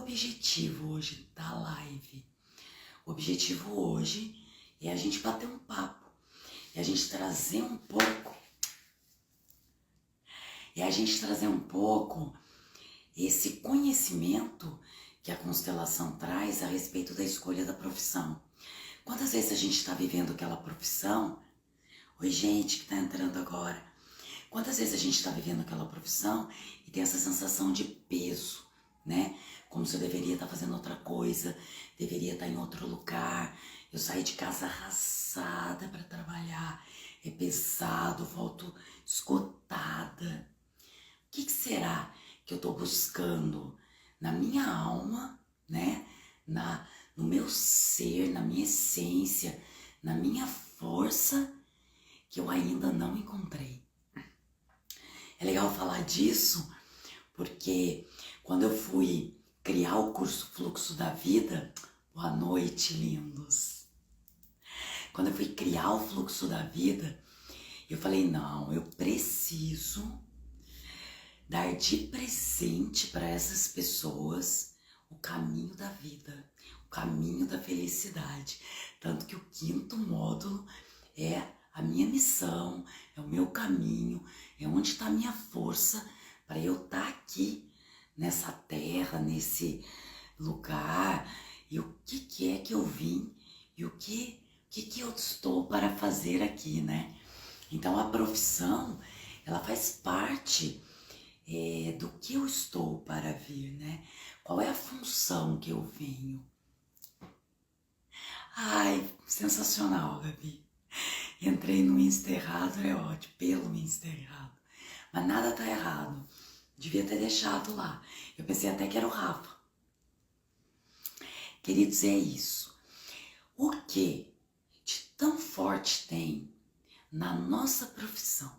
objetivo hoje da live? O objetivo hoje é a gente bater um papo, é a gente trazer um pouco, esse conhecimento que a constelação traz a respeito da escolha da profissão. Quantas vezes a gente está vivendo aquela profissão? Oi, gente que está entrando agora. Quantas vezes a gente está vivendo aquela profissão e tem essa sensação de peso, né? Como se eu deveria estar fazendo outra coisa, deveria estar em outro lugar. Eu saí de casa arrasada para trabalhar, é pesado, volto esgotada. O que será que eu estou buscando na minha alma, né? No meu ser, na minha essência, na minha força, que eu ainda não encontrei? É legal falar disso, porque quando eu fui criar o curso Fluxo da Vida, boa noite, lindos. Quando eu fui criar o Fluxo da Vida, eu falei, não, eu preciso dar de presente para essas pessoas o caminho da vida, o caminho da felicidade. Tanto que o 5º módulo é a minha missão, é o meu caminho, é onde está a minha força para eu estar aqui nessa terra, nesse lugar, e o que é que eu vim e o que eu estou para fazer aqui, né? Então a profissão, ela faz parte do que eu estou para vir, né? Qual é a função que eu venho? Ai, sensacional, Gabi. Entrei no Insta errado, é ótimo, pelo Insta errado. Mas nada tá errado. Devia ter deixado lá. Eu pensei até que era o Rafa. Queridos, é isso. O que de tão forte tem na nossa profissão?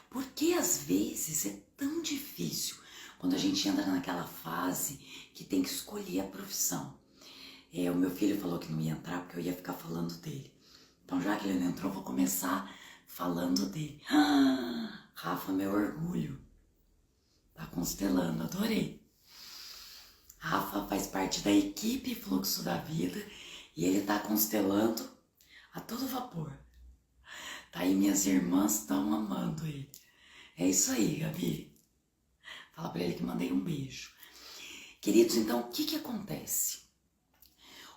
Porque às vezes é tão difícil quando a gente entra naquela fase que tem que escolher a profissão. O meu filho falou que não ia entrar porque eu ia ficar falando dele. Então, já que ele não entrou, vou começar falando dele. Rafa, meu orgulho. Tá constelando, adorei. Rafa faz parte da equipe Fluxo da Vida e ele tá constelando a todo vapor. Tá aí, minhas irmãs estão amando ele. É isso aí, Gabi. Fala pra ele que mandei um beijo. Queridos, então, o que acontece?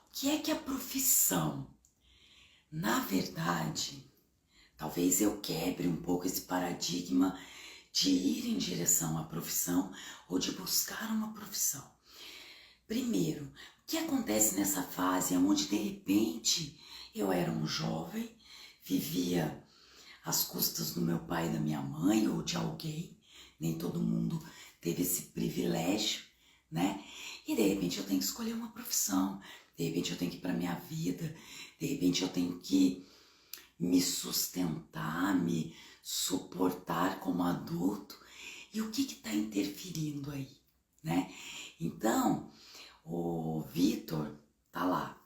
O que é que a profissão... Na verdade, talvez eu quebre um pouco esse paradigma de ir em direção à profissão ou de buscar uma profissão. Primeiro, o que acontece nessa fase onde de repente eu era um jovem, vivia às custas do meu pai e da minha mãe ou de alguém, nem todo mundo teve esse privilégio, né? E de repente eu tenho que escolher uma profissão, de repente eu tenho que ir para minha vida, de repente eu tenho que me sustentar, me suportar como adulto. E o que está interferindo aí, né? Então, o Vitor tá lá,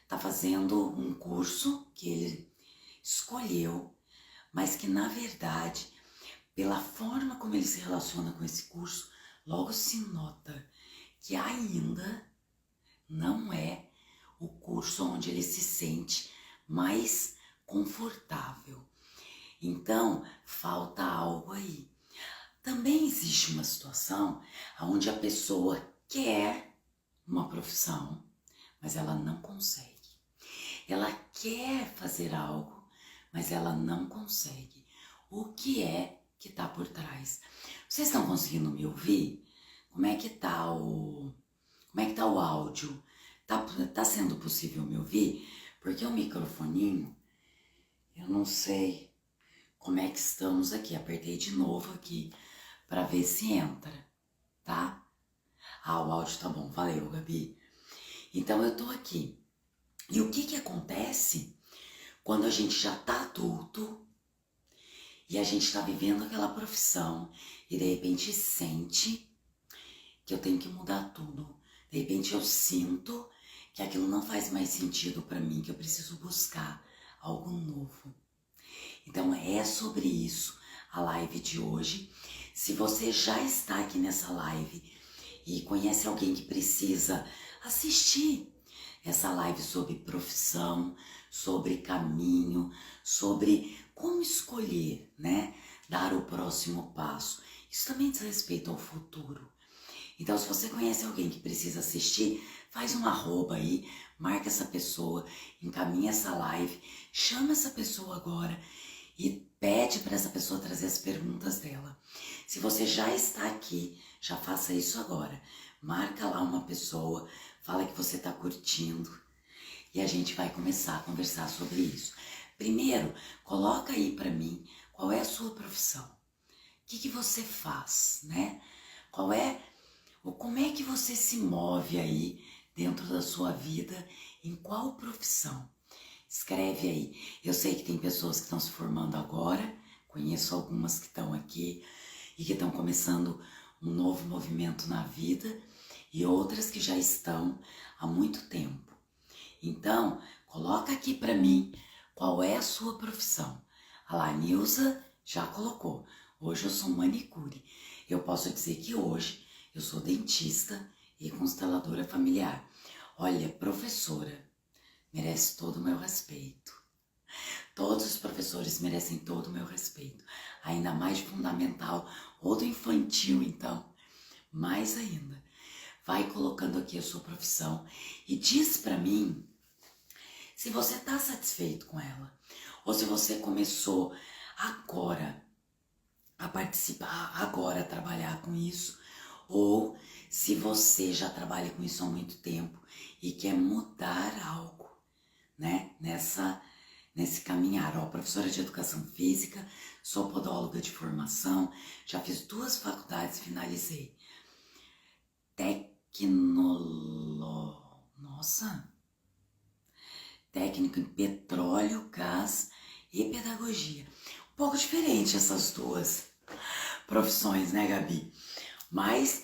tá fazendo um curso que ele escolheu, mas que na verdade, pela forma como ele se relaciona com esse curso, logo se nota que ainda não é o curso onde ele se sente mais confortável. Então, falta algo aí. Também existe uma situação onde a pessoa quer uma profissão, mas ela não consegue. Ela quer fazer algo, mas ela não consegue. O que é que está por trás? Vocês estão conseguindo me ouvir? Como é que tá o áudio? Tá sendo possível me ouvir? Porque o microfoninho, eu não sei como é que estamos aqui. Apertei de novo aqui para ver se entra, tá? O áudio tá bom. Valeu, Gabi. Então eu tô aqui. E o que acontece quando a gente já tá adulto e a gente tá vivendo aquela profissão e de repente sente que eu tenho que mudar tudo. De repente eu sinto que aquilo não faz mais sentido para mim, que eu preciso buscar algo novo. Então é sobre isso a live de hoje. Se você já está aqui nessa live e conhece alguém que precisa assistir essa live sobre profissão, sobre caminho, sobre como escolher, né? Dar o próximo passo. Isso também diz respeito ao futuro. Então, se você conhece alguém que precisa assistir, faz um arroba aí, marca essa pessoa, encaminha essa live, chama essa pessoa agora e pede para essa pessoa trazer as perguntas dela. Se você já está aqui, já faça isso agora. Marca lá uma pessoa, fala que você está curtindo e a gente vai começar a conversar sobre isso. Primeiro, coloca aí para mim qual é a sua profissão. O que você faz, né? Como é que você se move aí dentro da sua vida, em qual profissão? Escreve aí. Eu sei que tem pessoas que estão se formando agora, conheço algumas que estão aqui e que estão começando um novo movimento na vida e outras que já estão há muito tempo. Então, coloca aqui para mim qual é a sua profissão. A lá, Nilza já colocou. Hoje eu sou manicure. Eu posso dizer que hoje eu sou dentista e consteladora familiar. Olha, professora, merece todo o meu respeito. Todos os professores merecem todo o meu respeito. Ainda mais de fundamental ou do infantil, então. Mais ainda. Vai colocando aqui a sua profissão e diz para mim se você está satisfeito com ela. Ou se você começou agora a participar, agora a trabalhar com isso. Ou se você já trabalha com isso há muito tempo e quer mudar algo, né? Nesse caminhar. Ó, professora de educação física, sou podóloga de formação, já fiz 2 faculdades, finalizei. Técnico em petróleo, gás e pedagogia. Um pouco diferente essas 2 profissões, né, Gabi? Mas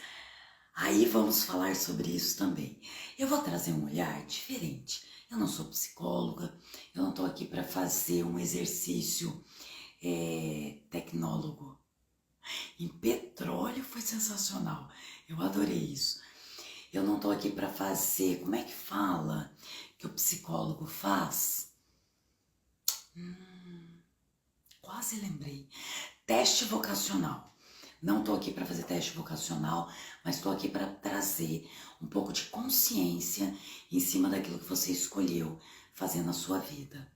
aí vamos falar sobre isso também. Eu vou trazer um olhar diferente. Eu não sou psicóloga, eu não estou aqui para fazer um exercício tecnólogo. Em petróleo foi sensacional, eu adorei isso. Eu não estou aqui para fazer, como é que fala que o psicólogo faz? Quase lembrei. Teste vocacional. Não estou aqui para fazer teste vocacional, mas estou aqui para trazer um pouco de consciência em cima daquilo que você escolheu fazer na sua vida.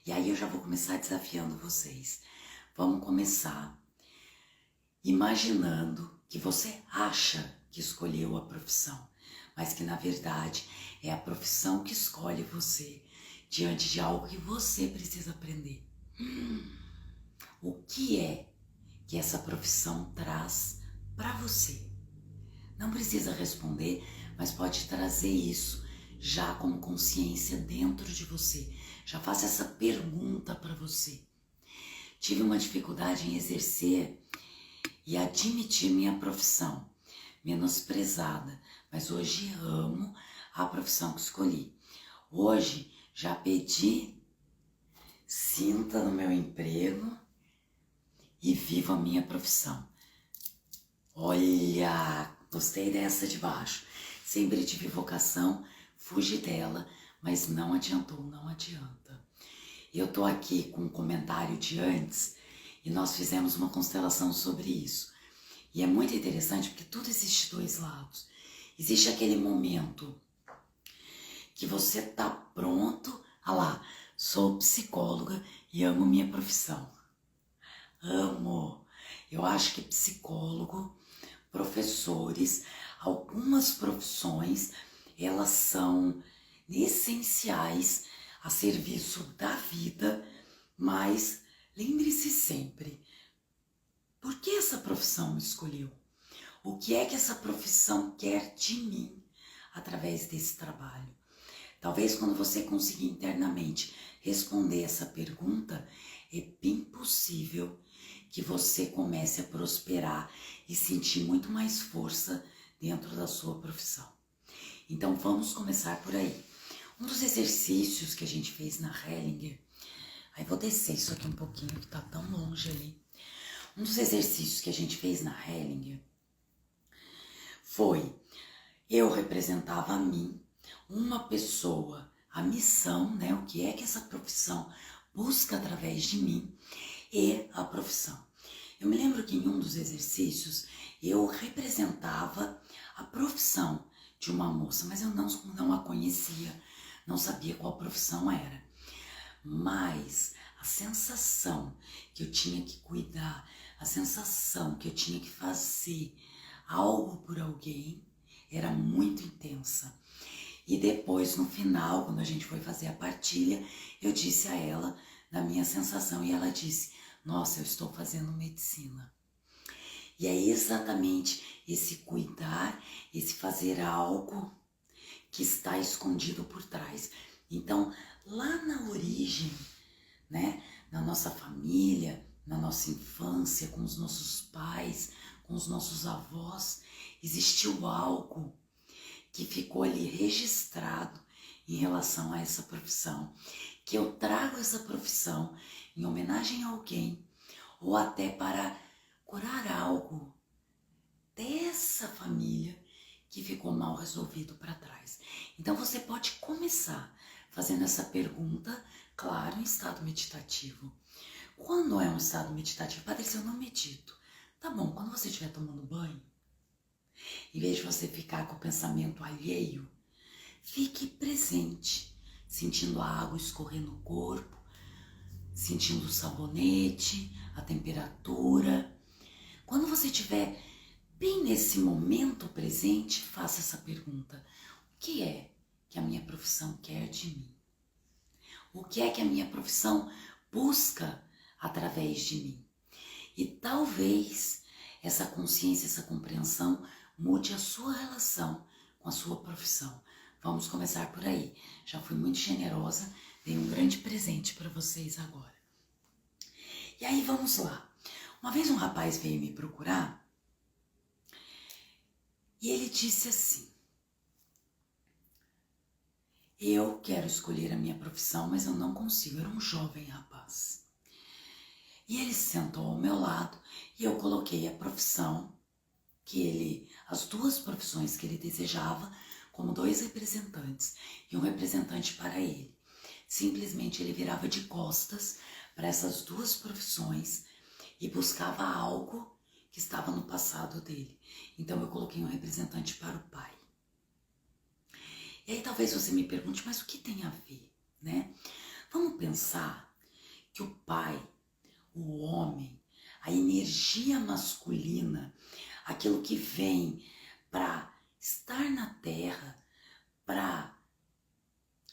E aí eu já vou começar desafiando vocês. Vamos começar imaginando que você acha que escolheu a profissão, mas que na verdade é a profissão que escolhe você diante de algo que você precisa aprender. O que é que essa profissão traz para você? Não precisa responder, mas pode trazer isso já como consciência dentro de você. Já faça essa pergunta para você. Tive uma dificuldade em exercer e admitir minha profissão, menosprezada, mas hoje amo a profissão que escolhi. Hoje já pedi cinta no meu emprego e vivo a minha profissão. Olha, gostei dessa de baixo. Sempre tive vocação, fugi dela, mas não adiantou, não adianta. Eu tô aqui com um comentário de antes e nós fizemos uma constelação sobre isso. E é muito interessante porque tudo existe 2 lados. Existe aquele momento que você tá pronto, lá, sou psicóloga e amo minha profissão. Amo. Eu acho que psicólogo, professores, algumas profissões, elas são essenciais a serviço da vida, mas lembre-se sempre, por que essa profissão me escolheu? O que é que essa profissão quer de mim através desse trabalho? Talvez quando você conseguir internamente responder essa pergunta, é bem possível que você comece a prosperar e sentir muito mais força dentro da sua profissão. Então vamos começar por aí. Um dos exercícios que a gente fez na Hellinger, aí vou descer isso aqui um pouquinho que tá tão longe ali. Um dos exercícios que a gente fez na Hellinger foi, eu representava a mim, uma pessoa, a missão, né? O que é que essa profissão busca através de mim e a profissão. Eu me lembro que em um dos exercícios eu representava a profissão de uma moça, mas eu não a conhecia, não sabia qual profissão era. Mas a sensação que eu tinha que cuidar, a sensação que eu tinha que fazer algo por alguém era muito intensa. E depois, no final, quando a gente foi fazer a partilha, eu disse a ela da minha sensação e ela disse: nossa, eu estou fazendo medicina. E é exatamente esse cuidar, esse fazer algo que está escondido por trás. Então, lá na origem, né, na nossa família, na nossa infância, com os nossos pais, com os nossos avós, existiu algo que ficou ali registrado em relação a essa profissão, que eu trago essa profissão em homenagem a alguém, ou até para curar algo dessa família que ficou mal resolvido para trás. Então você pode começar fazendo essa pergunta, claro, em estado meditativo. Quando é um estado meditativo, Padre, se eu não medito, tá bom, quando você estiver tomando banho, em vez de você ficar com o pensamento alheio, fique presente, sentindo a água escorrer no corpo, sentindo o sabonete, a temperatura. Quando você estiver bem nesse momento presente, faça essa pergunta: o que é que a minha profissão quer de mim? O que é que a minha profissão busca através de mim? E talvez essa consciência, essa compreensão mude a sua relação com a sua profissão. Vamos começar por aí. Já fui muito generosa, dei um grande presente para vocês agora. E aí vamos lá. Uma vez um rapaz veio me procurar e ele disse assim: eu quero escolher a minha profissão, mas eu não consigo. Era um jovem rapaz. E ele se sentou ao meu lado e eu coloquei a profissão as duas profissões que ele desejava, como dois representantes e um representante para ele. Simplesmente ele virava de costas para essas duas profissões e buscava algo que estava no passado dele. Então eu coloquei um representante para o pai. E aí talvez você me pergunte, mas o que tem a ver, né? Vamos pensar que o pai, o homem, a energia masculina, aquilo que vem para estar na terra, para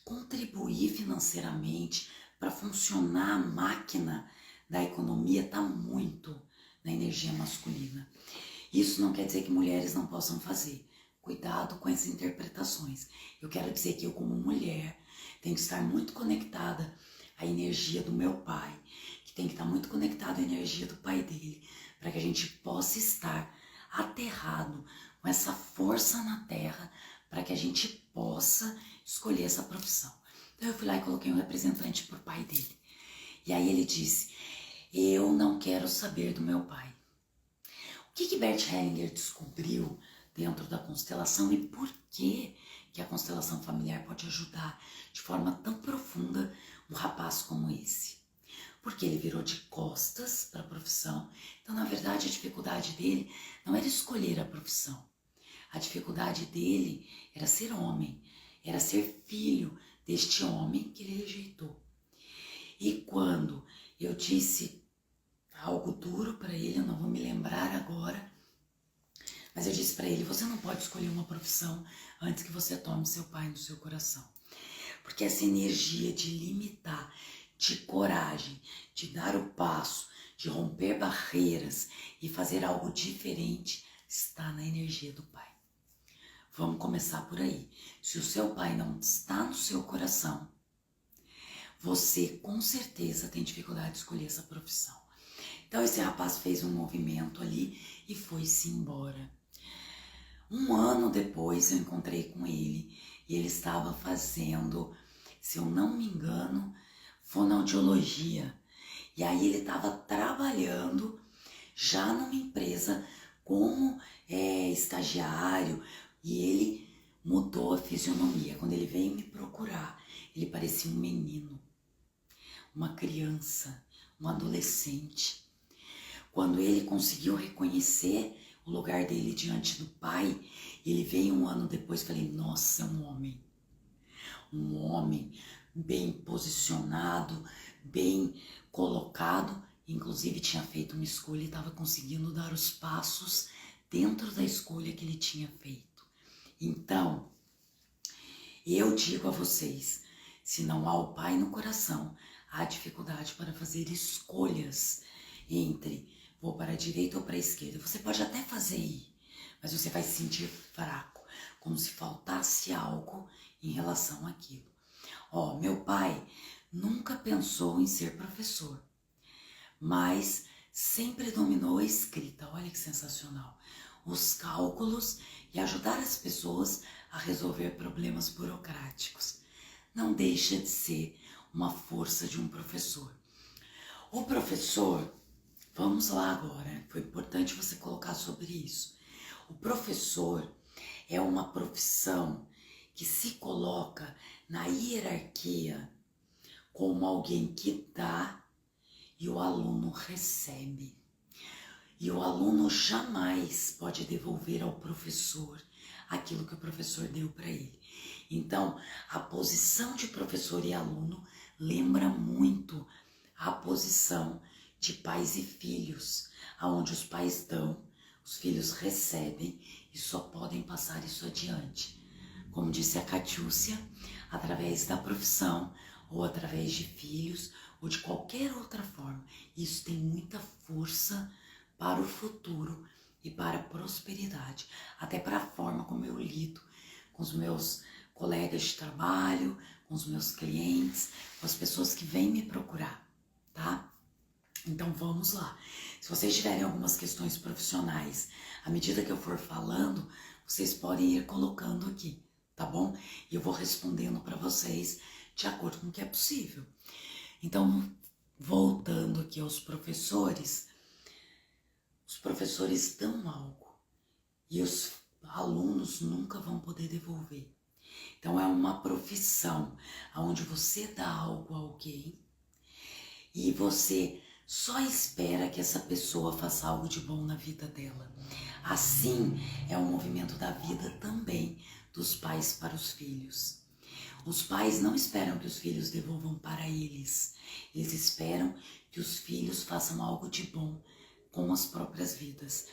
contribuir financeiramente, para funcionar a máquina da economia, está muito na energia masculina. Isso não quer dizer que mulheres não possam fazer. Cuidado com essas interpretações. Eu quero dizer que eu, como mulher, tenho que estar muito conectada à energia do meu pai, que tem que estar muito conectada à energia do pai dele, para que a gente possa estar aterrado com essa força na terra, para que a gente possa escolher essa profissão. Então eu fui lá e coloquei um representante para o pai dele. E aí ele disse: eu não quero saber do meu pai. O que Bert Hellinger descobriu dentro da constelação e por que a constelação familiar pode ajudar de forma tão profunda um rapaz como esse? Porque ele virou de costas para a profissão. Então, na verdade, a dificuldade dele não era escolher a profissão. A dificuldade dele era ser homem, era ser filho deste homem que ele rejeitou. E quando eu disse algo duro para ele, eu não vou me lembrar agora, mas eu disse para ele: você não pode escolher uma profissão antes que você tome seu pai no seu coração. Porque essa energia de limitar, de coragem, de dar o passo, de romper barreiras e fazer algo diferente, está na energia do pai. Vamos começar por aí. Se o seu pai não está no seu coração, você com certeza tem dificuldade de escolher essa profissão. Então esse rapaz fez um movimento ali e foi-se embora. Um ano depois eu encontrei com ele e ele estava fazendo, se eu não me engano, fonoaudiologia. E aí ele estava trabalhando já numa empresa como estagiário, e ele mudou a fisionomia. Quando ele veio me procurar, ele parecia um menino, uma criança, um adolescente. Quando ele conseguiu reconhecer o lugar dele diante do pai, ele veio um ano depois e falei, nossa, é um homem bem posicionado, bem colocado, inclusive tinha feito uma escolha e estava conseguindo dar os passos dentro da escolha que ele tinha feito. Então, eu digo a vocês, se não há o pai no coração, há dificuldade para fazer escolhas entre vou para a direita ou para a esquerda. Você pode até fazer ir, mas você vai se sentir fraco, como se faltasse algo em relação àquilo. Meu pai nunca pensou em ser professor, mas sempre dominou a escrita. Olha que sensacional. Os cálculos e ajudar as pessoas a resolver problemas burocráticos. Não deixa de ser uma força de um professor. O professor, vamos lá agora, foi importante você colocar sobre isso. O professor é uma profissão que se coloca na hierarquia como alguém que dá e o aluno recebe. E o aluno jamais pode devolver ao professor aquilo que o professor deu para ele. Então, a posição de professor e aluno lembra muito a posição de pais e filhos, aonde os pais dão, os filhos recebem e só podem passar isso adiante. Como disse a Catiúcia, através da profissão ou através de filhos ou de qualquer outra forma. Isso tem muita força para o futuro e para a prosperidade, até para a forma como eu lido com os meus colegas de trabalho, com os meus clientes, com as pessoas que vêm me procurar, tá? Então vamos lá. Se vocês tiverem algumas questões profissionais, à medida que eu for falando, vocês podem ir colocando aqui, tá bom? E eu vou respondendo para vocês de acordo com o que é possível. Então, voltando aqui aos professores, os professores dão algo e os alunos nunca vão poder devolver. Então, é uma profissão onde você dá algo a alguém e você só espera que essa pessoa faça algo de bom na vida dela. Assim é um movimento da vida também dos pais para os filhos. Os pais não esperam que os filhos devolvam para eles. Eles esperam que os filhos façam algo de bom com as próprias vidas.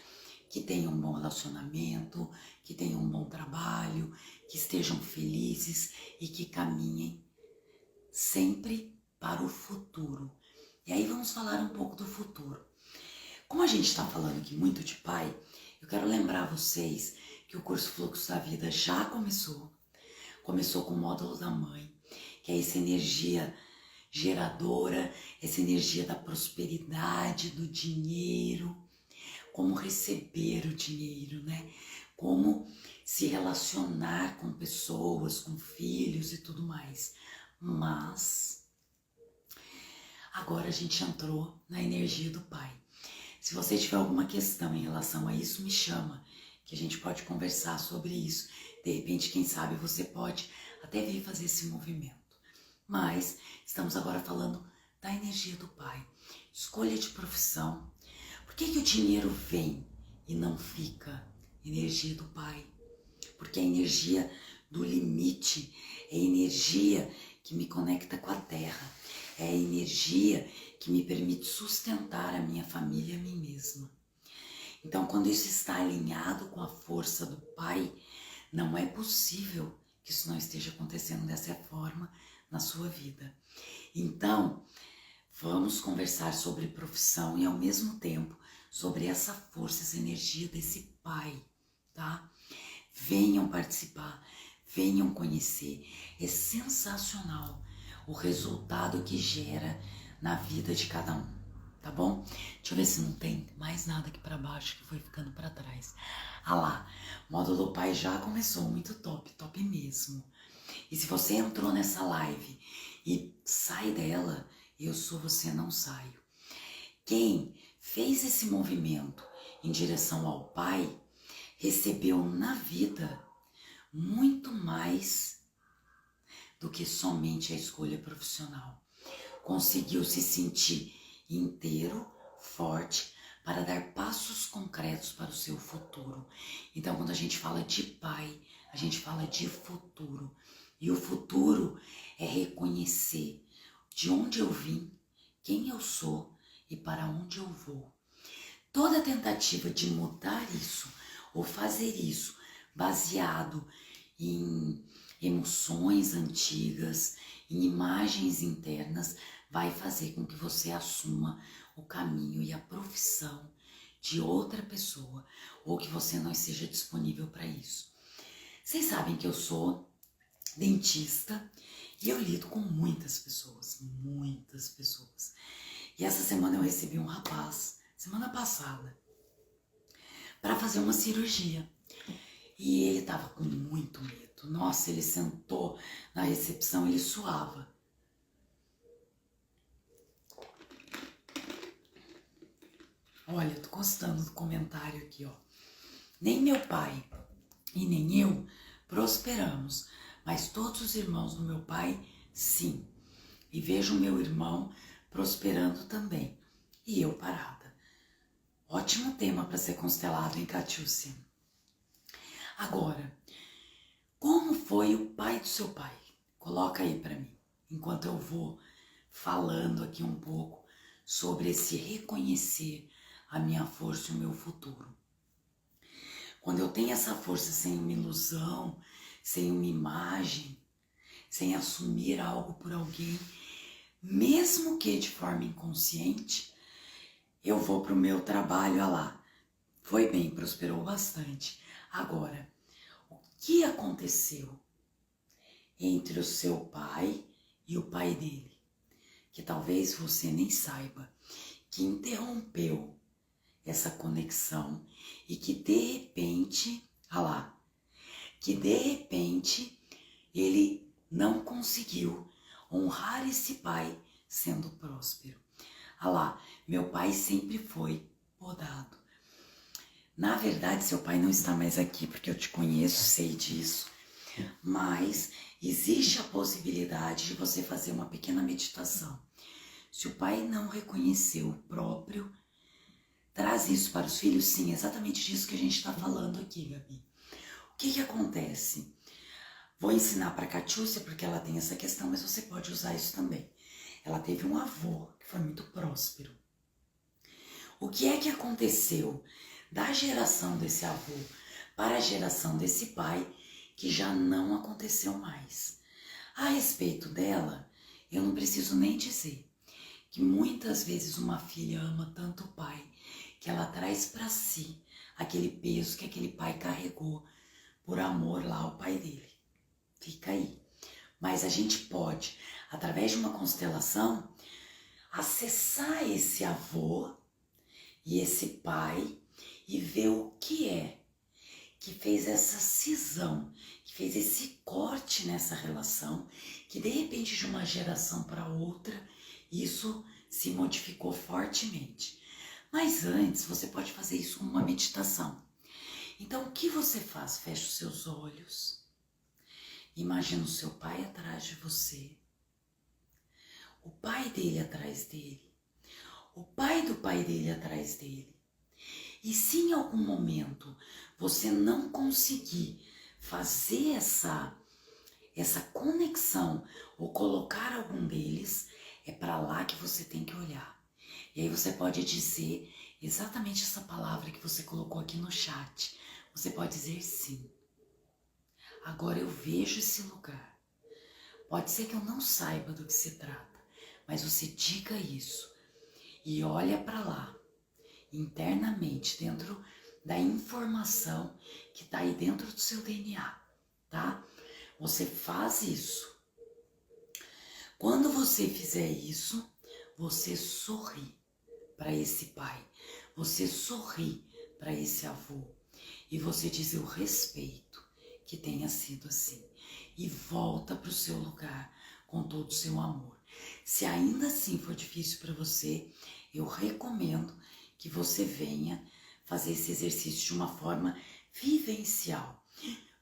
Que tenham um bom relacionamento, que tenham um bom trabalho, que estejam felizes e que caminhem sempre para o futuro. E aí vamos falar um pouco do futuro. Como a gente está falando aqui muito de pai, eu quero lembrar vocês que o curso Fluxo da Vida já começou. Começou com o módulo da mãe, que é essa energia geradora, essa energia da prosperidade, do dinheiro, como receber o dinheiro, né? Como se relacionar com pessoas, com filhos e tudo mais. Mas agora a gente entrou na energia do pai. Se você tiver alguma questão em relação a isso, me chama, que a gente pode conversar sobre isso. De repente, quem sabe, você pode até vir fazer esse movimento. Mas estamos agora falando da energia do pai. Escolha de profissão. Por que o dinheiro vem e não fica? Energia do pai. Porque a energia do limite é a energia que me conecta com a terra. É a energia que me permite sustentar a minha família e a mim mesma. Então, quando isso está alinhado com a força do pai, não é possível que isso não esteja acontecendo dessa forma na sua vida. Então, vamos conversar sobre profissão e ao mesmo tempo sobre essa força, essa energia desse pai, tá? Venham participar, venham conhecer. É sensacional o resultado que gera na vida de cada um, tá bom? Deixa eu ver se não tem mais nada aqui para baixo que foi ficando para trás. Ah lá, o módulo pai já começou, muito top, top mesmo. E se você entrou nessa live e sai dela, eu sou você, não saio. Quem fez esse movimento em direção ao pai, recebeu na vida muito mais do que somente a escolha profissional. Conseguiu se sentir inteiro, forte, para dar passos concretos para o seu futuro. Então, quando a gente fala de pai, a gente fala de futuro. E o futuro é reconhecer de onde eu vim, quem eu sou e para onde eu vou. Toda tentativa de mudar isso ou fazer isso baseado em emoções antigas, em imagens internas, vai fazer com que você assuma o caminho e a profissão de outra pessoa ou que você não esteja disponível para isso. Vocês sabem que eu sou dentista e eu lido com muitas pessoas, muitas pessoas. E essa semana eu recebi um rapaz, semana passada, para fazer uma cirurgia. E ele tava com muito medo. Nossa, ele sentou na recepção, ele suava. Olha, eu tô gostando do comentário aqui, ó. Nem meu pai e nem eu prosperamos, mas todos os irmãos do meu pai, sim. E vejo o meu irmão prosperando também. E eu parada. Ótimo tema para ser constelado, hein, Catiúcia? Agora, como foi o pai do seu pai? Coloca aí para mim, enquanto eu vou falando aqui um pouco sobre esse reconhecer a minha força e o meu futuro. Quando eu tenho essa força sem uma ilusão, sem uma imagem, sem assumir algo por alguém, mesmo que de forma inconsciente, eu vou para o meu trabalho, olha lá, foi bem, prosperou bastante. Agora, o que aconteceu entre o seu pai e o pai dele? Que talvez você nem saiba, que interrompeu essa conexão e que de repente, olha lá, que de repente ele não conseguiu honrar esse pai sendo próspero. Olha lá, meu pai sempre foi podado. Na verdade, seu pai não está mais aqui, porque eu te conheço, sei disso. Mas existe a possibilidade de você fazer uma pequena meditação. Se o pai não reconheceu o próprio, traz isso para os filhos, sim, exatamente disso que a gente está falando aqui, Gabi. O que acontece? Vou ensinar para a Catiúcia, porque ela tem essa questão, mas você pode usar isso também. Ela teve um avô que foi muito próspero. O que é que aconteceu da geração desse avô para a geração desse pai que já não aconteceu mais? A respeito dela, eu não preciso nem dizer que muitas vezes uma filha ama tanto o pai que ela traz para si aquele peso que aquele pai carregou por amor lá ao pai dele. Fica aí. Mas a gente pode, através de uma constelação, acessar esse avô e esse pai e ver o que é que fez essa cisão, que fez esse corte nessa relação, que de repente de uma geração para outra, isso se modificou fortemente. Mas antes, você pode fazer isso com uma meditação. Então, o que você faz? Fecha os seus olhos. Imagina o seu pai atrás de você. O pai dele atrás dele. O pai do pai dele atrás dele. E se em algum momento você não conseguir fazer essa conexão ou colocar algum deles, é para lá que você tem que olhar. E aí você pode dizer exatamente essa palavra que você colocou aqui no chat. Você pode dizer sim. Agora eu vejo esse lugar. Pode ser que eu não saiba do que se trata, mas você diga isso e olha para lá, internamente, dentro da informação que está aí dentro do seu DNA, tá? Você faz isso. Quando você fizer isso, você sorri para esse pai, você sorri para esse avô e você diz: eu respeito que tenha sido assim, e volta para o seu lugar com todo o seu amor. Se ainda assim for difícil para você, eu recomendo que você venha fazer esse exercício de uma forma vivencial.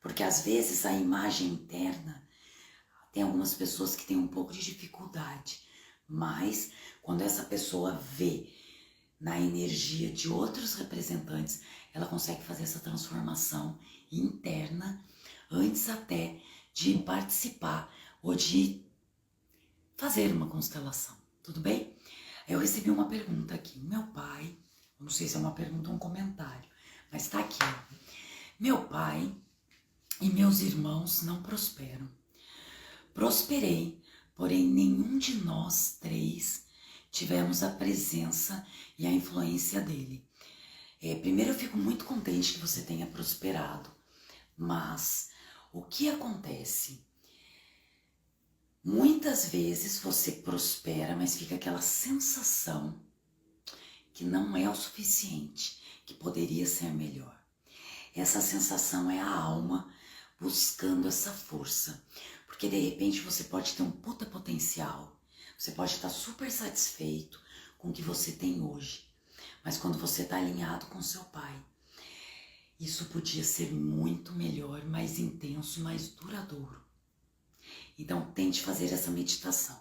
Porque às vezes a imagem interna, tem algumas pessoas que têm um pouco de dificuldade, mas quando essa pessoa vê na energia de outros representantes, ela consegue fazer essa transformação interna antes até de participar ou de fazer uma constelação, tudo bem? Eu recebi uma pergunta aqui, meu pai, não sei se é uma pergunta ou um comentário, mas tá aqui, ó. Meu pai e meus irmãos não prosperam. Prosperei, porém nenhum de nós três tivemos a presença e a influência dele. Primeiro, eu fico muito contente que você tenha prosperado, mas o que acontece? Muitas vezes você prospera, mas fica aquela sensação que não é o suficiente, que poderia ser melhor. Essa sensação é a alma buscando essa força, porque de repente você pode ter um puta potencial, você pode estar super satisfeito com o que você tem hoje, mas quando você está alinhado com seu pai, isso podia ser muito melhor, mais intenso e mais duradouro. Então tente fazer essa meditação.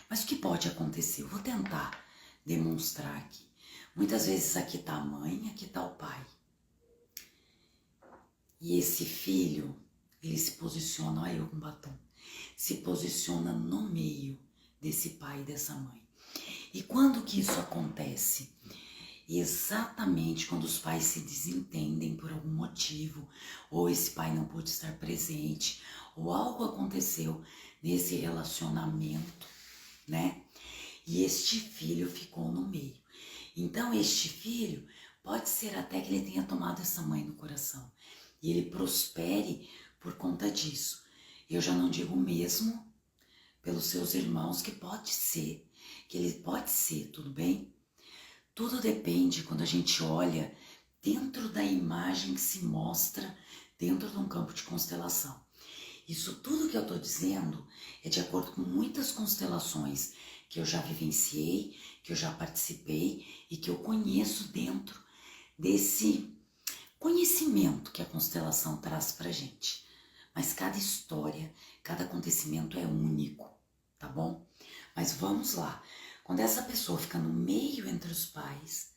Mas o que pode acontecer? Eu vou tentar demonstrar aqui. Muitas vezes aqui está a mãe, aqui está o pai. E esse filho, ele se posiciona, olha eu com batom, se posiciona no meio desse pai e dessa mãe. E quando que isso acontece? Exatamente quando os pais se desentendem por algum motivo, ou esse pai não pôde estar presente, ou algo aconteceu nesse relacionamento, né? E este filho ficou no meio. Então este filho pode ser até que ele tenha tomado essa mãe no coração e ele prospere por conta disso. Eu já não digo mesmo pelos seus irmãos que ele pode ser, tudo bem? Tudo depende quando a gente olha dentro da imagem que se mostra dentro de um campo de constelação. Isso tudo que eu estou dizendo é de acordo com muitas constelações que eu já vivenciei, que eu já participei e que eu conheço dentro desse conhecimento que a constelação traz pra gente. Mas cada história, cada acontecimento é único, tá bom? Mas vamos lá. Quando essa pessoa fica no meio entre os pais,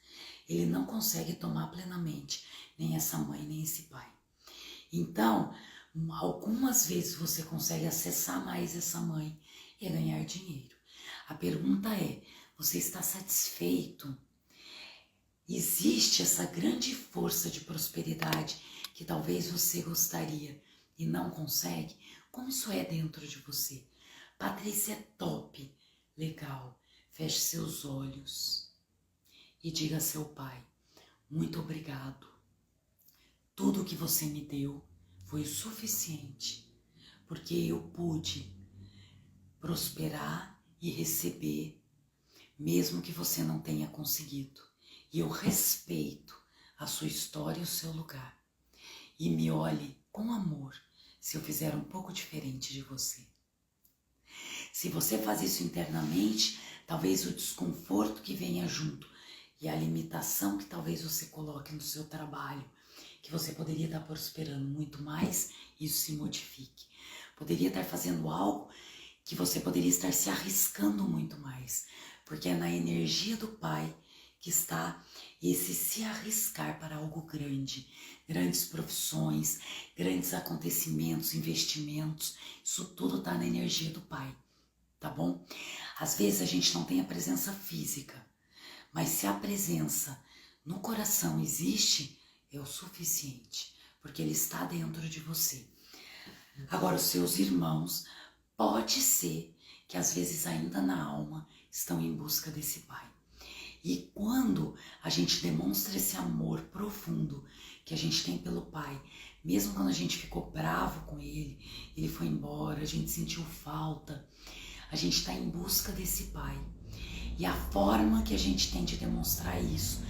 ele não consegue tomar plenamente nem essa mãe, nem esse pai. Então, algumas vezes você consegue acessar mais essa mãe e ganhar dinheiro. A pergunta é, você está satisfeito? Existe essa grande força de prosperidade que talvez você gostaria e não consegue? Como isso é dentro de você? Patrícia, é top, legal. Feche seus olhos e diga a seu pai, muito obrigado. Tudo o que você me deu foi o suficiente, porque eu pude prosperar e receber, mesmo que você não tenha conseguido. E eu respeito a sua história e o seu lugar. E me olhe com amor se eu fizer um pouco diferente de você. Se você faz isso internamente, talvez o desconforto que venha junto e a limitação que talvez você coloque no seu trabalho, que você poderia estar prosperando muito mais, isso se modifique. Poderia estar fazendo algo que você poderia estar se arriscando muito mais, porque é na energia do Pai que está esse se arriscar para algo grande, grandes profissões, grandes acontecimentos, investimentos, isso tudo está na energia do Pai, tá bom? Às vezes a gente não tem a presença física, mas se a presença no coração existe, é o suficiente, porque ele está dentro de você. Agora, os seus irmãos, pode ser que às vezes ainda na alma estão em busca desse Pai. E quando a gente demonstra esse amor profundo que a gente tem pelo Pai, mesmo quando a gente ficou bravo com ele, ele foi embora, a gente sentiu falta, a gente está em busca desse Pai. E a forma que a gente tem de demonstrar isso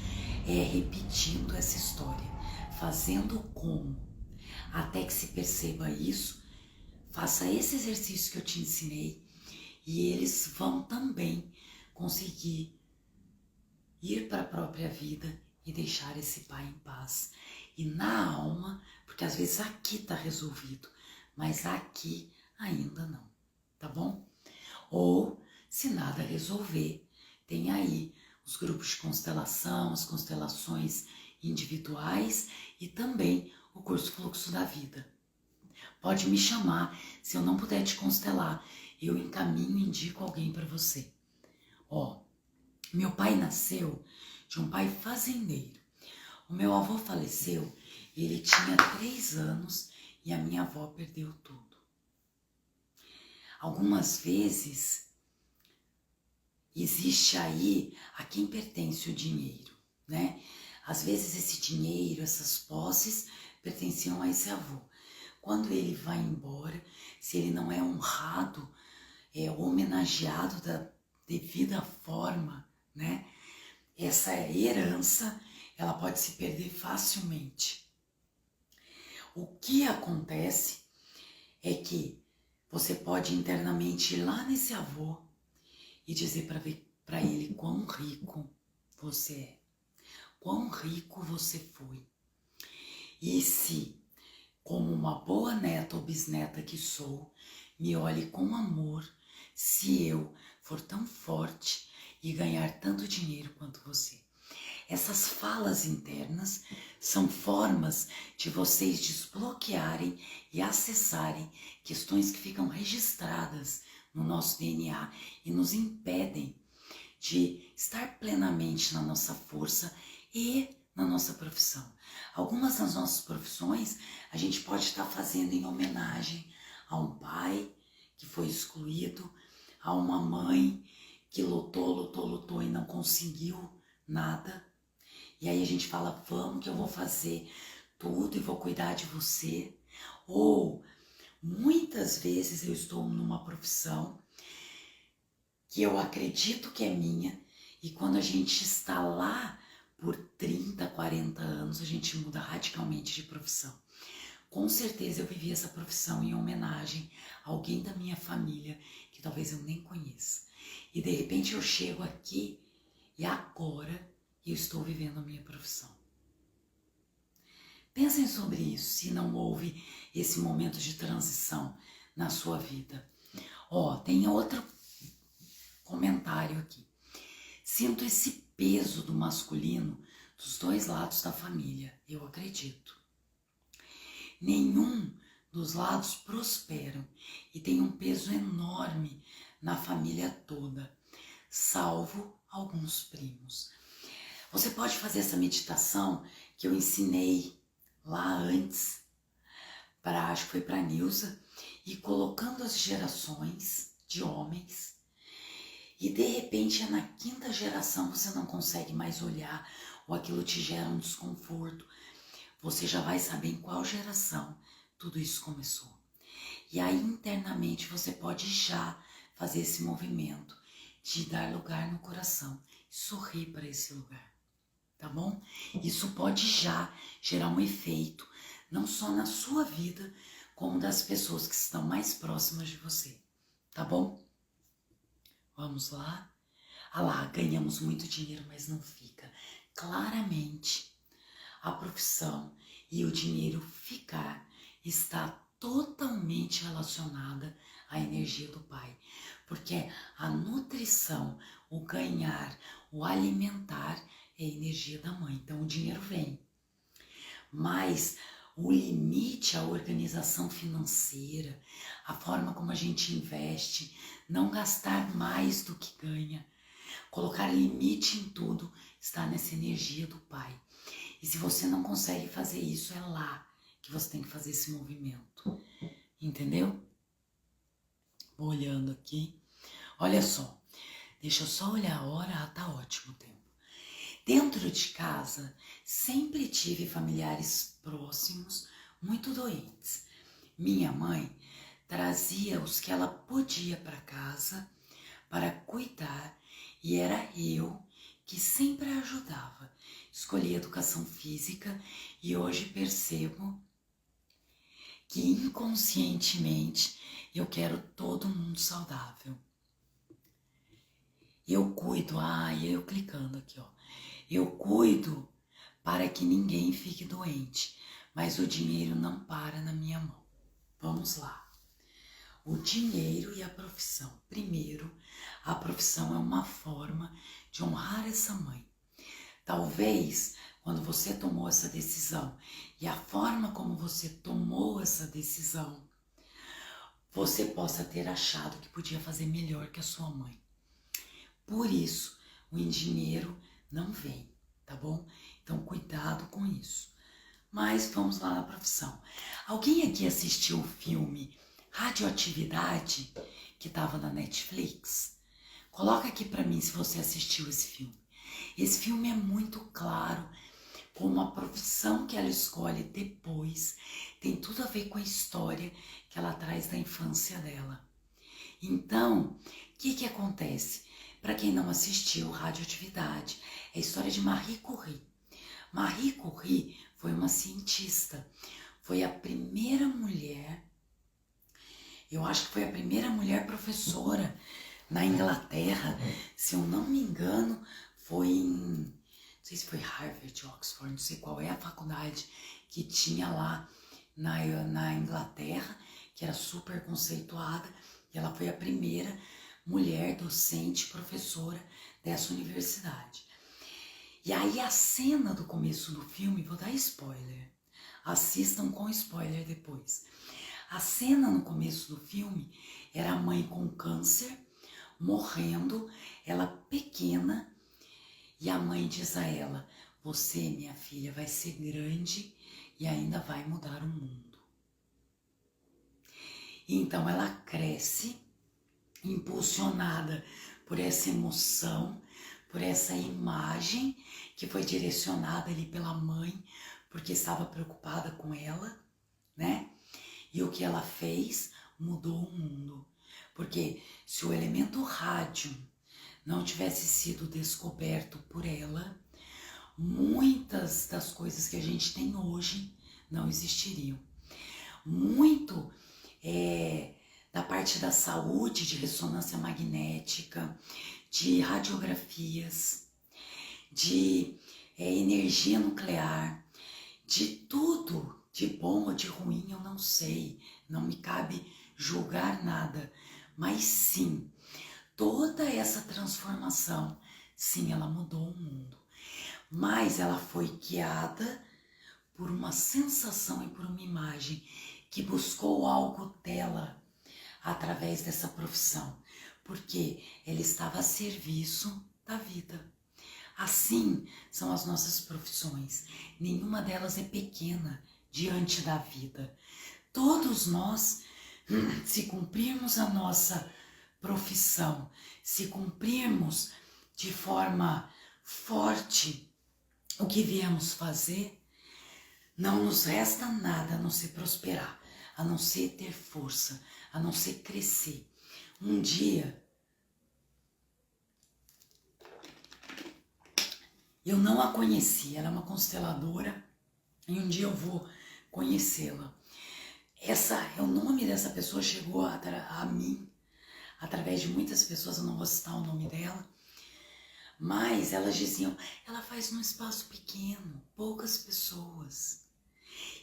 é repetindo essa história, fazendo como, até que se perceba isso, faça esse exercício que eu te ensinei e eles vão também conseguir ir para a própria vida e deixar esse pai em paz. E na alma, porque às vezes aqui tá resolvido, mas aqui ainda não, tá bom? Ou, se nada resolver, tem aí os grupos de constelação, as constelações individuais e também o curso Fluxo da Vida. Pode me chamar, se eu não puder te constelar, eu encaminho e indico alguém para você. Ó, meu pai nasceu de um pai fazendeiro. O meu avô faleceu e ele tinha 3 anos e a minha avó perdeu tudo. Algumas vezes existe aí a quem pertence o dinheiro, né? Às vezes esse dinheiro, essas posses pertenciam a esse avô. Quando ele vai embora, se ele não é honrado, homenageado da devida forma, né? Essa herança, ela pode se perder facilmente. O que acontece é que você pode internamente ir lá nesse avô e dizer para ele quão rico você é, quão rico você foi. E se, como uma boa neta ou bisneta que sou, me olhe com amor, se eu for tão forte e ganhar tanto dinheiro quanto você. Essas falas internas são formas de vocês desbloquearem e acessarem questões que ficam registradas no nosso DNA e nos impedem de estar plenamente na nossa força e na nossa profissão. Algumas das nossas profissões a gente pode estar fazendo em homenagem a um pai que foi excluído, a uma mãe que lutou e não conseguiu nada. E aí a gente fala, vamos que eu vou fazer tudo e vou cuidar de você. Ou muitas vezes eu estou numa profissão que eu acredito que é minha e quando a gente está lá por 30, 40 anos, a gente muda radicalmente de profissão. Com certeza eu vivi essa profissão em homenagem a alguém da minha família que talvez eu nem conheça. E de repente eu chego aqui e agora eu estou vivendo a minha profissão. Pensem sobre isso, se não houve esse momento de transição na sua vida. Ó, tem outro comentário aqui. Sinto esse peso do masculino dos 2 lados da família, eu acredito. Nenhum dos lados prosperam e tem um peso enorme na família toda, salvo alguns primos. Você pode fazer essa meditação que eu ensinei lá antes, acho que foi para a Nilza, e colocando as gerações de homens, e de repente na 5ª geração você não consegue mais olhar, ou aquilo te gera um desconforto, você já vai saber em qual geração tudo isso começou. E aí internamente você pode já fazer esse movimento de dar lugar no coração, sorrir para esse lugar. Tá bom? Isso pode já gerar um efeito, não só na sua vida, como das pessoas que estão mais próximas de você. Tá bom? Vamos lá? Ah lá, ganhamos muito dinheiro, mas não fica. Claramente, a profissão e o dinheiro ficar está totalmente relacionada à energia do pai. Porque a nutrição, o ganhar, o alimentar é a energia da mãe. Então o dinheiro vem. Mas o limite, a organização financeira, a forma como a gente investe, não gastar mais do que ganha, colocar limite em tudo, está nessa energia do pai. E se você não consegue fazer isso, é lá que você tem que fazer esse movimento. Entendeu? Vou olhando aqui. Olha só. Deixa eu só olhar a hora. Tá ótimo o tempo. Dentro de casa, sempre tive familiares próximos muito doentes. Minha mãe trazia os que ela podia para casa para cuidar e era eu que sempre a ajudava. Escolhi educação física e hoje percebo que inconscientemente eu quero todo mundo saudável. Eu cuido, eu clicando aqui, ó. Eu cuido para que ninguém fique doente, mas o dinheiro não para na minha mão. Vamos lá. O dinheiro e a profissão. Primeiro, a profissão é uma forma de honrar essa mãe. Talvez, quando você tomou essa decisão e a forma como você tomou essa decisão, você possa ter achado que podia fazer melhor que a sua mãe. Por isso, o dinheiro não vem, tá bom? Então, cuidado com isso. Mas vamos lá na profissão. Alguém aqui assistiu o filme Radioatividade, que estava na Netflix? Coloca aqui para mim se você assistiu esse filme. Esse filme é muito claro como a profissão que ela escolhe depois tem tudo a ver com a história que ela traz da infância dela. Então, o que acontece? Para quem não assistiu, Radioatividade é a história de Marie Curie. Marie Curie foi uma cientista, foi a primeira mulher, eu acho que foi a primeira mulher professora na Inglaterra, se eu não me engano, foi não sei se foi Harvard, Oxford, não sei qual é a faculdade que tinha lá na Inglaterra, que era super conceituada, e ela foi a primeira mulher docente, professora dessa universidade. E aí a cena do começo do filme, vou dar spoiler, assistam com spoiler depois. A cena no começo do filme era a mãe com câncer, morrendo, ela pequena, e a mãe diz a ela: você, minha filha, vai ser grande e ainda vai mudar o mundo. E então ela cresce, impulsionada por essa emoção, por essa imagem que foi direcionada ali pela mãe, porque estava preocupada com ela, né? E o que ela fez mudou o mundo. Porque se o elemento rádio não tivesse sido descoberto por ela, muitas das coisas que a gente tem hoje não existiriam. Muito da parte da saúde, de ressonância magnética, de radiografias, de energia nuclear, de tudo, de bom ou de ruim, eu não sei, não me cabe julgar nada, mas sim, toda essa transformação, sim, ela mudou o mundo, mas ela foi guiada por uma sensação e por uma imagem que buscou algo dela através dessa profissão, porque ela estava a serviço da vida. Assim são as nossas profissões, nenhuma delas é pequena diante da vida. Todos nós, se cumprirmos a nossa profissão, se cumprirmos de forma forte o que viemos fazer, não nos resta nada a não ser prosperar, a não ser ter força, a não ser crescer. Um dia, eu não a conheci, ela é uma consteladora, e um dia eu vou conhecê-la. O nome dessa pessoa chegou a mim, através de muitas pessoas, eu não vou citar o nome dela, mas elas diziam, ela faz num espaço pequeno, poucas pessoas.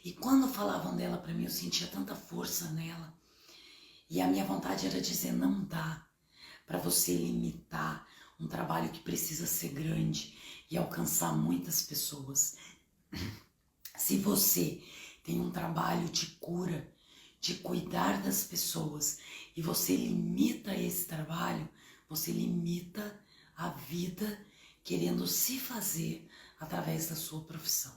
E quando falavam dela para mim, eu sentia tanta força nela. E a minha vontade era dizer, não dá para você limitar um trabalho que precisa ser grande e alcançar muitas pessoas. Se você tem um trabalho de cura, de cuidar das pessoas, e você limita esse trabalho, você limita a vida querendo se fazer através da sua profissão.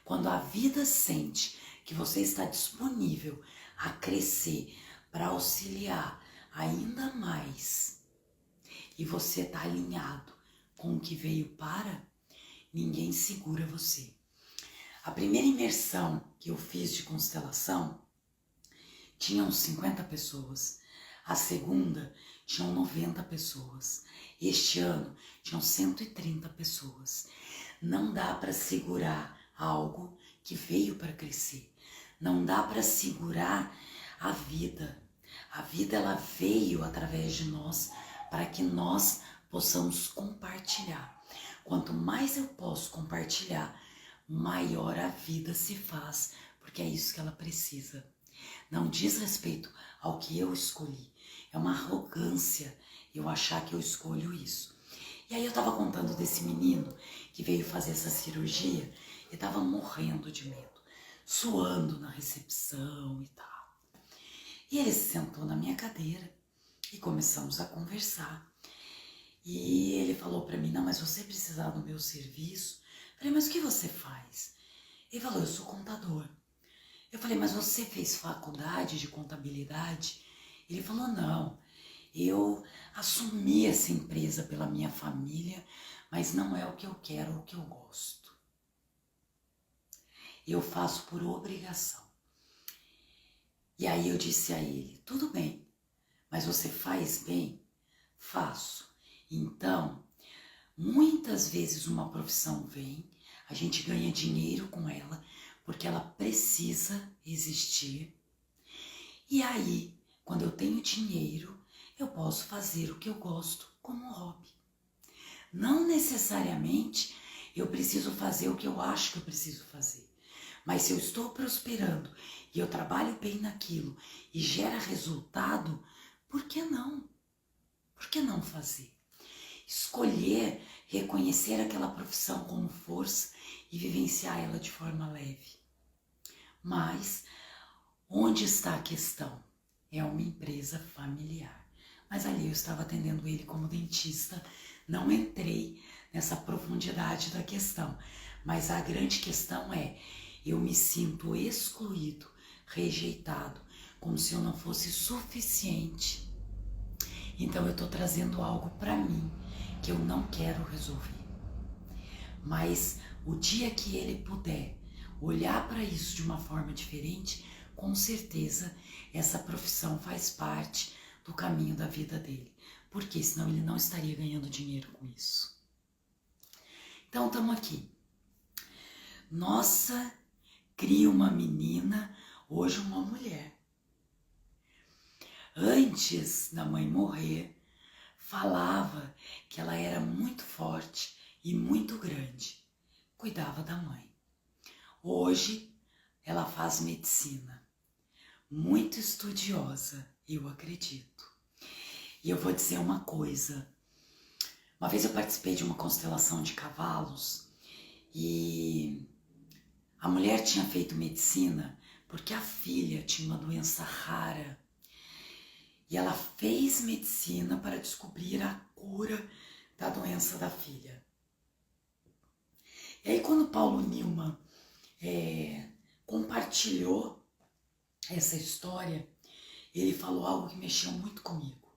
Quando a vida sente que você está disponível a crescer para auxiliar ainda mais e você está alinhado com o que veio para, ninguém segura você. A primeira imersão que eu fiz de constelação tinham 50 pessoas. A segunda tinham 90 pessoas. Este ano tinham 130 pessoas. Não dá para segurar algo que veio para crescer. Não dá para segurar a vida. A vida ela veio através de nós para que nós possamos compartilhar. Quanto mais eu posso compartilhar, maior a vida se faz, porque é isso que ela precisa. Não diz respeito ao que eu escolhi. É uma arrogância eu achar que eu escolho isso. E aí eu tava contando desse menino que veio fazer essa cirurgia e tava morrendo de medo, suando na recepção e tal. E ele se sentou na minha cadeira e começamos a conversar. E ele falou pra mim, não, mas você precisar do meu serviço? Eu falei, mas o que você faz? Ele falou, eu sou contador. Eu falei, mas você fez faculdade de contabilidade? Ele falou, não, eu assumi essa empresa pela minha família, mas não é o que eu quero ou o que eu gosto. Eu faço por obrigação. E aí eu disse a ele, tudo bem, mas você faz bem? Faço. Então, muitas vezes uma profissão vem, a gente ganha dinheiro com ela, porque ela precisa existir. E aí, quando eu tenho dinheiro, eu posso fazer o que eu gosto como hobby. Não necessariamente eu preciso fazer o que eu acho que eu preciso fazer. Mas se eu estou prosperando e eu trabalho bem naquilo e gera resultado, por que não? Por que não fazer? Escolher, reconhecer aquela profissão como força e vivenciar ela de forma leve. Mas onde está a questão? É uma empresa familiar. Mas ali eu estava atendendo ele como dentista, não entrei nessa profundidade da questão. Mas a grande questão é, eu me sinto excluído, rejeitado, como se eu não fosse suficiente. Então eu estou trazendo algo para mim que eu não quero resolver. Mas o dia que ele puder olhar para isso de uma forma diferente, com certeza essa profissão faz parte do caminho da vida dele. Porque senão ele não estaria ganhando dinheiro com isso. Então estamos aqui. Nossa, cria uma menina, hoje uma mulher. Antes da mãe morrer, falava que ela era muito forte e muito grande. Cuidava da mãe. Hoje, ela faz medicina. Muito estudiosa, eu acredito. E eu vou dizer uma coisa. Uma vez eu participei de uma constelação de cavalos e a mulher tinha feito medicina porque a filha tinha uma doença rara. E ela fez medicina para descobrir a cura da doença da filha. E aí quando Paulo Newman compartilhou essa história, ele falou algo que mexeu muito comigo.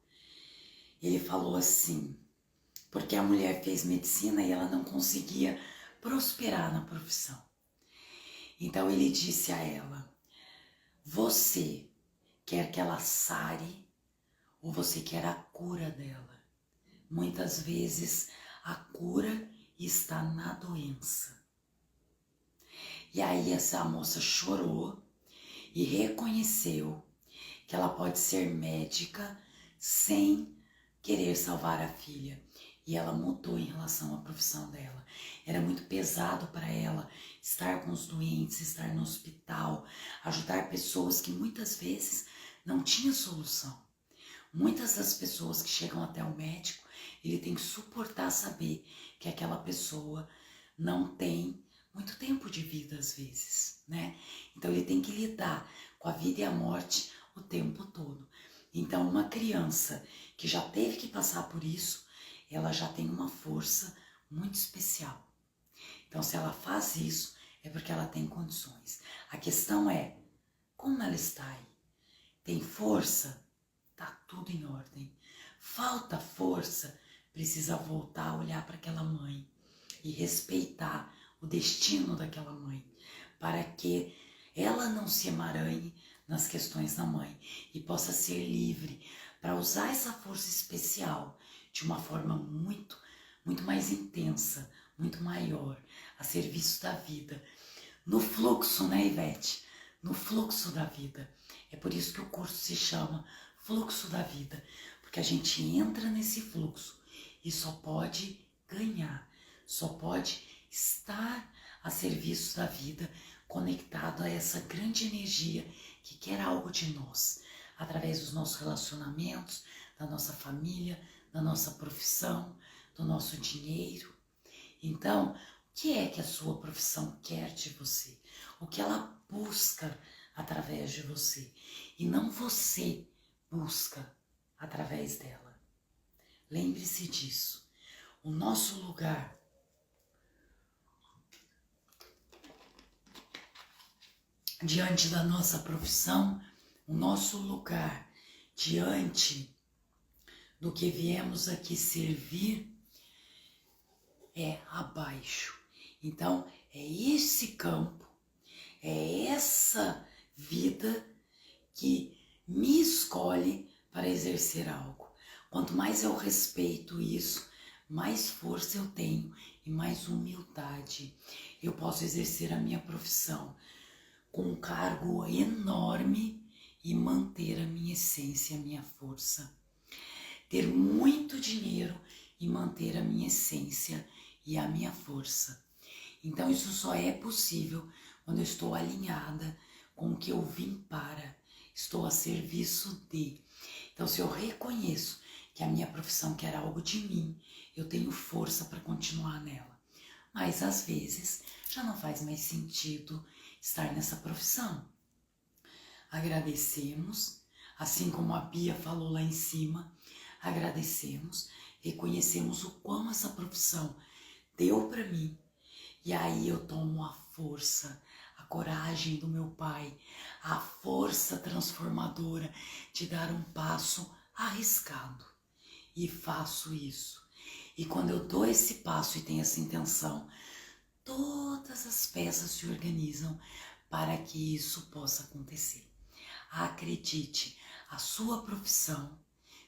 Ele falou assim, porque a mulher fez medicina e ela não conseguia prosperar na profissão. Então ele disse a ela, você quer que ela sare ou você quer a cura dela? Muitas vezes a cura está na doença. E aí essa moça chorou e reconheceu que ela pode ser médica sem querer salvar a filha. E ela mudou em relação à profissão dela. Era muito pesado para ela estar com os doentes, estar no hospital, ajudar pessoas que muitas vezes não tinham solução. Muitas das pessoas que chegam até o médico, ele tem que suportar saber que aquela pessoa não tem muito tempo de vida às vezes, né? Então ele tem que lidar com a vida e a morte o tempo todo. Então uma criança que já teve que passar por isso, ela já tem uma força muito especial. Então se ela faz isso, é porque ela tem condições. A questão é, como ela está aí? Tem força? Tá tudo em ordem. Falta força, precisa voltar a olhar para aquela mãe e respeitar o destino daquela mãe, para que ela não se emaranhe nas questões da mãe e possa ser livre para usar essa força especial de uma forma muito mais intensa, muito maior, a serviço da vida. No fluxo, né, Ivete? No fluxo da vida. É por isso que o curso se chama Fluxo da Vida, porque a gente entra nesse fluxo e só pode ganhar, só pode estar a serviço da vida, conectado a essa grande energia que quer algo de nós, através dos nossos relacionamentos, da nossa família, da nossa profissão, do nosso dinheiro. Então, o que é que a sua profissão quer de você? O que ela busca através de você? E não você busca através dela. Lembre-se disso. O nosso lugar diante da nossa profissão, o nosso lugar diante do que viemos aqui servir é abaixo. Então, é esse campo, é essa vida que me escolhe para exercer algo. Quanto mais eu respeito isso, mais força eu tenho e mais humildade. Eu posso exercer a minha profissão com um cargo enorme e manter a minha essência, a minha força. Ter muito dinheiro e manter a minha essência e a minha força. Então isso só é possível quando eu estou alinhada com o que eu vim para, estou a serviço de. Então se eu reconheço que a minha profissão quer algo de mim, eu tenho força para continuar nela. Mas às vezes já não faz mais sentido estar nessa profissão. Agradecemos, assim como a Bia falou lá em cima, agradecemos, reconhecemos o quão essa profissão deu para mim, e aí eu tomo a força, a coragem do meu pai, a força transformadora de dar um passo arriscado, e faço isso. E quando eu dou esse passo e tenho essa intenção, todas as peças se organizam para que isso possa acontecer. Acredite, a sua profissão,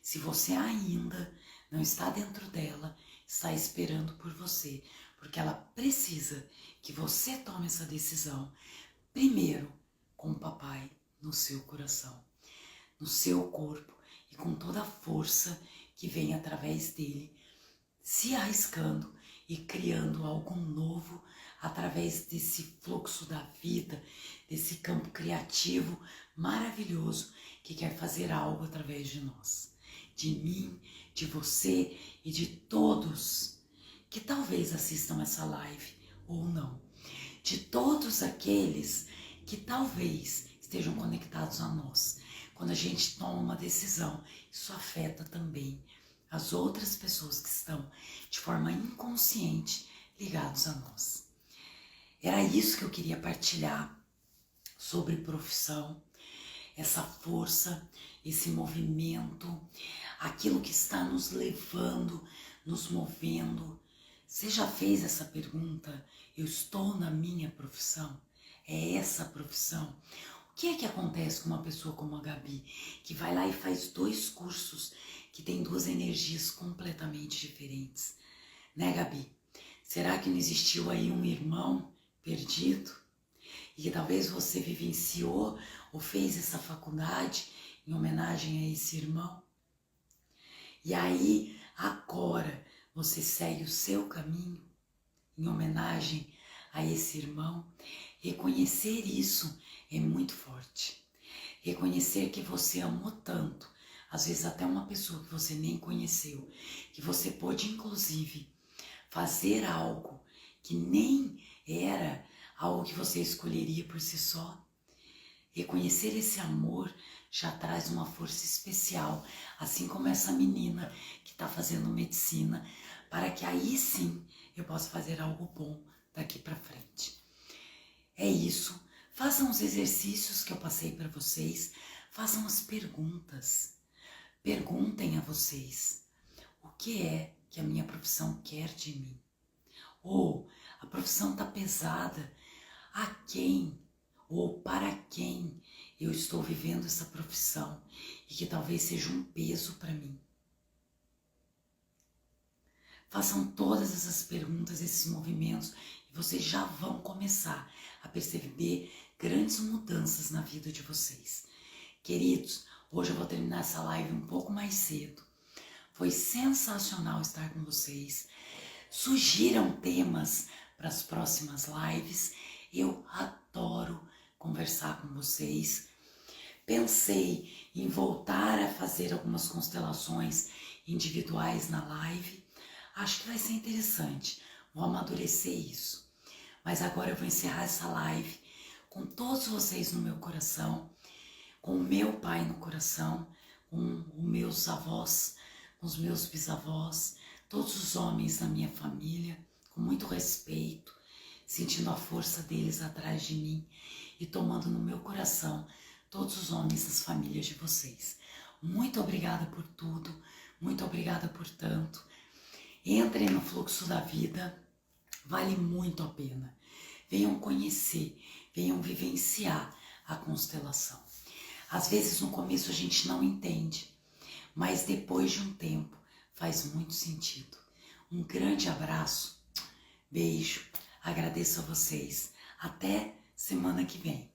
se você ainda não está dentro dela, está esperando por você, porque ela precisa que você tome essa decisão, primeiro com o papai no seu coração, no seu corpo e com toda a força que vem através dele, se arriscando e criando algo novo através desse fluxo da vida, desse campo criativo maravilhoso que quer fazer algo através de nós, de mim, de você e de todos que talvez assistam essa live ou não, de todos aqueles que talvez estejam conectados a nós. Quando a gente toma uma decisão, isso afeta também as outras pessoas que estão de forma inconsciente ligados a nós. Era isso que eu queria partilhar sobre profissão, essa força, esse movimento, aquilo que está nos levando, nos movendo. Você já fez essa pergunta? Eu estou na minha profissão? É essa a profissão? O que é que acontece com uma pessoa como a Gabi, que vai lá e faz 2 cursos que tem 2 energias completamente diferentes? Né, Gabi? Será que não existiu aí um irmão perdido? E que talvez você vivenciou ou fez essa faculdade em homenagem a esse irmão? E aí, agora, você segue o seu caminho em homenagem a esse irmão? Reconhecer isso é muito forte. Reconhecer que você amou tanto, às vezes até uma pessoa que você nem conheceu, que você pôde inclusive fazer algo que nem era algo que você escolheria por si só. Reconhecer esse amor já traz uma força especial, assim como essa menina que está fazendo medicina, para que aí sim eu possa fazer algo bom daqui para frente. É isso. Façam os exercícios que eu passei para vocês, façam as perguntas. Perguntem a vocês, o que é que a minha profissão quer de mim? Ou a profissão está pesada, a quem ou para quem eu estou vivendo essa profissão e que talvez seja um peso para mim? Façam todas essas perguntas, esses movimentos, e vocês já vão começar a perceber grandes mudanças na vida de vocês. Queridos, hoje eu vou terminar essa live um pouco mais cedo. Foi sensacional estar com vocês. Sugiram temas para as próximas lives. Eu adoro conversar com vocês. Pensei em voltar a fazer algumas constelações individuais na live. Acho que vai ser interessante. Vou amadurecer isso. Mas agora eu vou encerrar essa live com todos vocês no meu coração, com o meu pai no coração, com os meus avós, com os meus bisavós, todos os homens da minha família, com muito respeito, sentindo a força deles atrás de mim e tomando no meu coração todos os homens das famílias de vocês. Muito obrigada por tudo, muito obrigada por tanto. Entrem no fluxo da vida, vale muito a pena. Venham conhecer, venham vivenciar a constelação. Às vezes no começo a gente não entende, mas depois de um tempo faz muito sentido. Um grande abraço, beijo, agradeço a vocês. Até semana que vem.